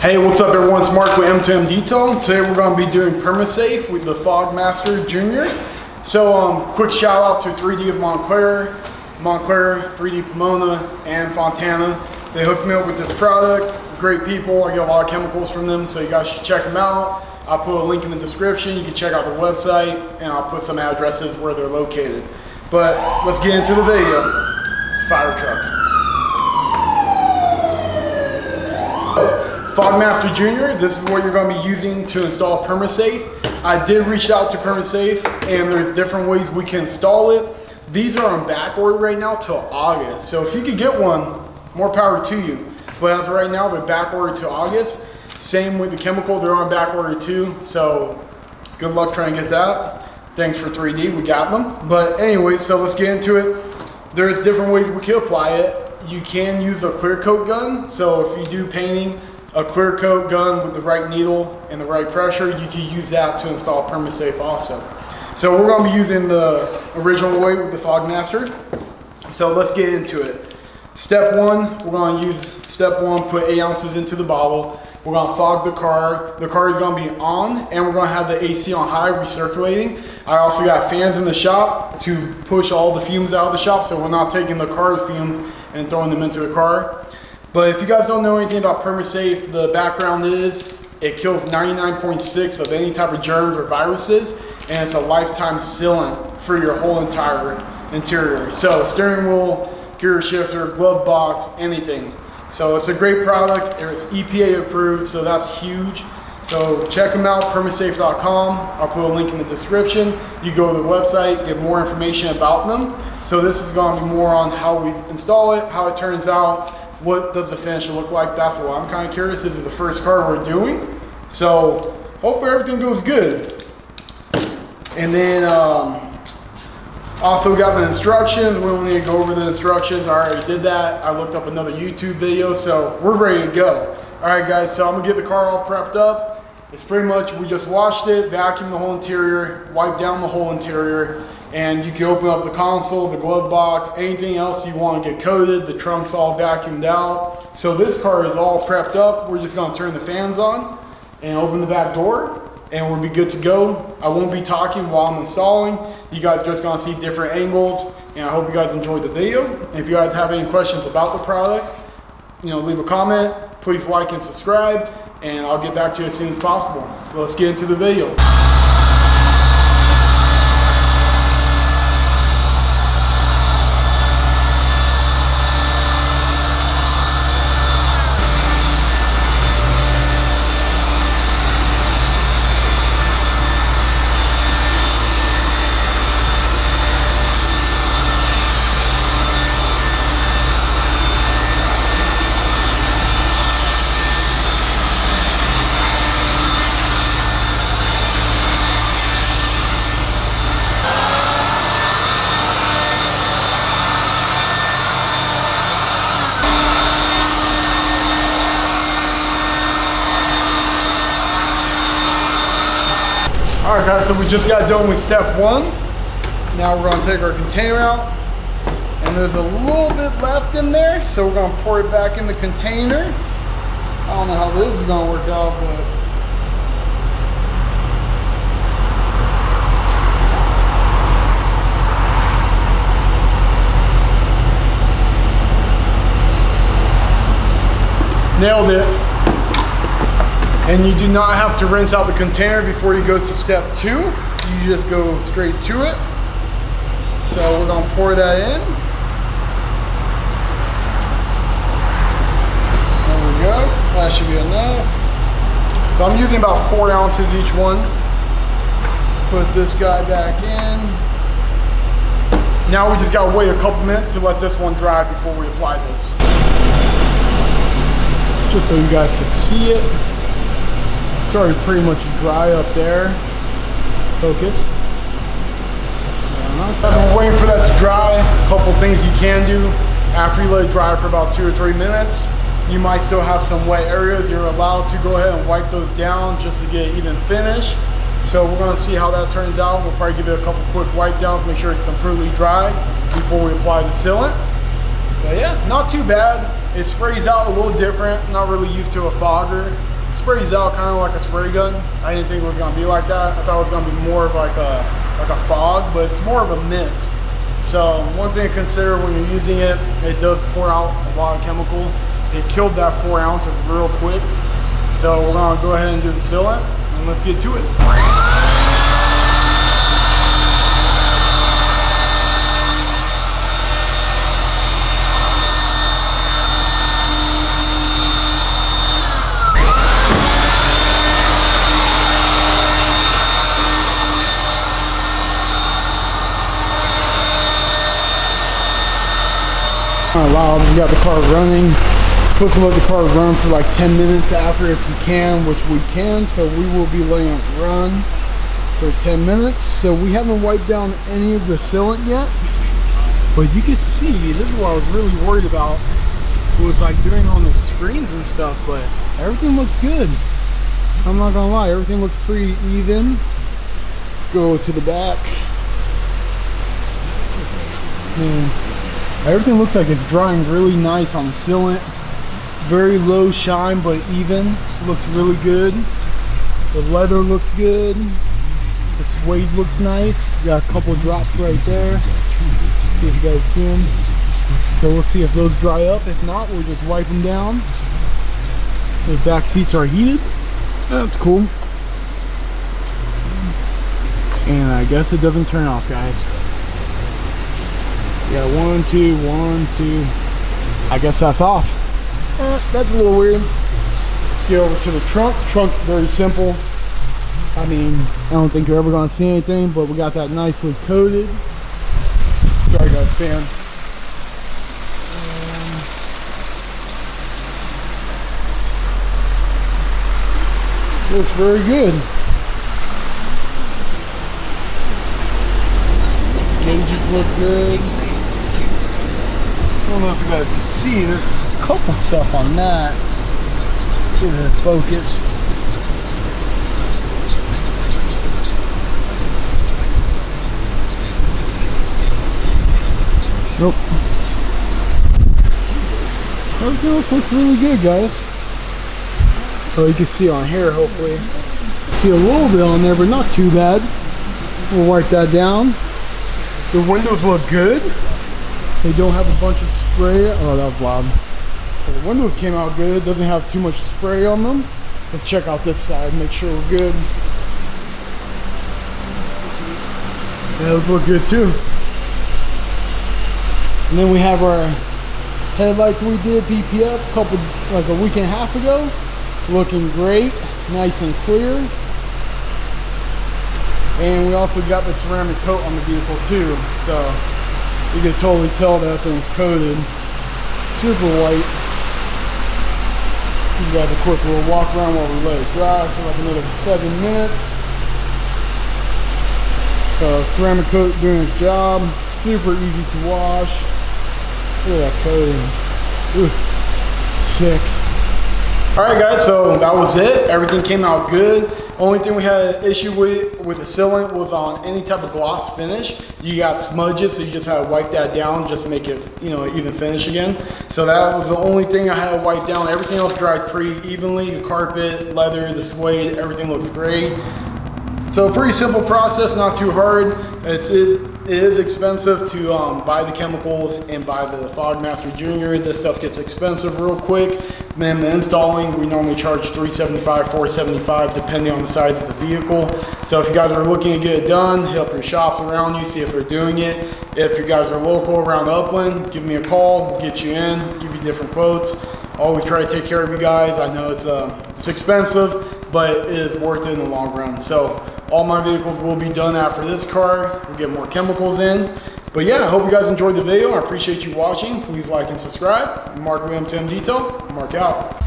Hey, what's up everyone? It's Mark with M2M Detail. Today we're going to be doing PermaSafe with the Fogmaster Jr. So quick shout out to 3D of Montclair, 3D Pomona, and Fontana. They hooked me up with this product. Great people. I get a lot of chemicals from them, so you guys should check them out. I'll put a link in the description. You can check out their website, and I'll put some addresses where they're located. But let's get into the video. It's a fire truck. Fogmaster Jr., this is what you're going to be using to install PermaSafe. I did reach out to PermaSafe, and there's different ways we can install it. These are on back order right now till August. So if you could get one, more power to you. But as of right now, they're back ordered to August. Same with the chemical, they're on back order too. So good luck trying to get that. Thanks for 3D, we got them. But anyway, so let's get into it. There's different ways we can apply it. You can use a clear coat gun. So if you do painting, a clear coat gun with the right needle and the right pressure, you can use that to install PermaSafe also. So we're going to be using the original way with the Fogmaster. So let's get into it. Step one, we're going to use step one, put 8 ounces into the bottle. We're going to fog the car. The car is going to be on, and we're going to have the AC on high recirculating. I also got fans in the shop to push all the fumes out of the shop, so we're not taking the car's fumes and throwing them into the car. But if you guys don't know anything about PermaSafe, the background is it kills 99.6 of any type of germs or viruses, and it's a lifetime sealant for your whole entire interior. So steering wheel, gear shifter, glove box, anything. So it's a great product. It's EPA approved, so that's huge. So check them out, PermaSafe.com. I'll put a link in the description. You go to the website, get more information about them. So this is going to be more on how we install it, how it turns out, what does the finish look like. That's what I'm kind of curious. This is the first car we're doing, so hopefully everything goes good. And then also got the instructions. We don't need to go over the instructions. I already did that. I looked up another YouTube video, so we're ready to go. All right guys, so I'm gonna get the car all prepped up. It's pretty much, we just washed it, vacuumed the whole interior, wiped down the whole interior, and you can open up the console, the glove box, anything else you want to get coated. The trunk's all vacuumed out. So this car is all prepped up. We're just going to turn the fans on and open the back door, and we'll be good to go. I won't be talking while I'm installing. You guys are just going to see different angles, and I hope you guys enjoyed the video. If you guys have any questions about the products, leave a comment. Please like and subscribe, and I'll get back to you as soon as possible. So let's get into the video. All right guys, so we just got done with step one. Now we're gonna take our container out, and there's a little bit left in there, so we're gonna pour it back in the container. I don't know how this is gonna work out, but nailed it. And you do not have to rinse out the container before you go to step two. You just go straight to it. So we're gonna pour that in. There we go, that should be enough. So I'm using about 4 ounces each one. Put this guy back in. Now we just gotta wait a couple minutes to let this one dry before we apply this. Just so you guys can see it. It's already pretty much dry up there. Focus. As we're waiting for that to dry, a couple things you can do after you let it dry for about 2 or 3 minutes. You might still have some wet areas. You're allowed to go ahead and wipe those down just to get even finish. So we're going to see how that turns out. We'll probably give it a couple quick wipe downs, make sure it's completely dry before we apply the sealant. But yeah, not too bad. It sprays out a little different. Not really used to a fogger. sprays out kind of like a spray gun. I didn't think it was gonna be like that. I thought it was gonna be more of like a fog, but it's more of a mist. So one thing to consider when you're using it, it does pour out a lot of chemical. It killed that 4 ounces real quick. So we're gonna go ahead and do the sealant, and let's get to it. Loud. We got the car running. Supposed to let the car run for like 10 minutes after if you can, which we can. So we will be letting it run for 10 minutes. So we haven't wiped down any of the sealant yet, but you can see this is what I was really worried about. It was like doing on the screens and stuff, but everything looks good. I'm not gonna lie, everything looks pretty even. Let's go to the back. Everything looks like it's drying really nice on the sealant. Very low shine, but even. Looks really good. The leather looks good. The suede looks nice. Got a couple drops right there. See if you guys see them. So we'll see if those dry up. If not, we'll just wipe them down. The back seats are heated. That's cool. And I guess it doesn't turn off, guys. Yeah, 1, 2, 1, 2. I guess that's off. That's a little weird. Let's get over to the trunk. Trunk, very simple. I mean, I don't think you're ever going to see anything, but we got that nicely coated. Sorry guys, fan. Looks very good. Gauges look good. I don't know if you guys can see, there's a couple stuff on that. Get it in focus. Nope. Everything else looks really good, guys. Oh, you can see on here, hopefully. See a little bit on there, but not too bad. We'll wipe that down. The windows look good. They don't have a bunch of spray. Oh, that was loud. So the windows came out good. Doesn't have too much spray on them. Let's check out this side, make sure we're good. Yeah, those look good too. And then we have our headlights we did PPF like a week and a half ago. Looking great, nice and clear. And we also got the ceramic coat on the vehicle too, so you can totally tell that thing's coated. Super white. We got a quick little walk around while we let it dry for like another 7 minutes. So ceramic coat doing its job. Super easy to wash. Look at that coating. Ooh, sick. Alright guys, so that was it. Everything came out good. Only thing we had an issue with the sealant was on any type of gloss finish. You got smudges, so you just had to wipe that down just to make it, you know, even finish again. So that was the only thing I had to wipe down. Everything else dried pretty evenly. The carpet, leather, the suede, everything looks great. So pretty simple process, not too hard. It is expensive to buy the chemicals and buy the Fog Master Junior. This stuff gets expensive real quick. Then the installing, we normally charge $375, $475, depending on the size of the vehicle. So if you guys are looking to get it done, hit up your shops around you, see if they're doing it. If you guys are local around Upland, give me a call, we'll get you in, give you different quotes. Always try to take care of you guys. I know it's expensive, but it is worth it in the long run. So all my vehicles will be done after this car. We'll get more chemicals in. But yeah, I hope you guys enjoyed the video. I appreciate you watching. Please like and subscribe. Mark William Tim Detail. Mark out.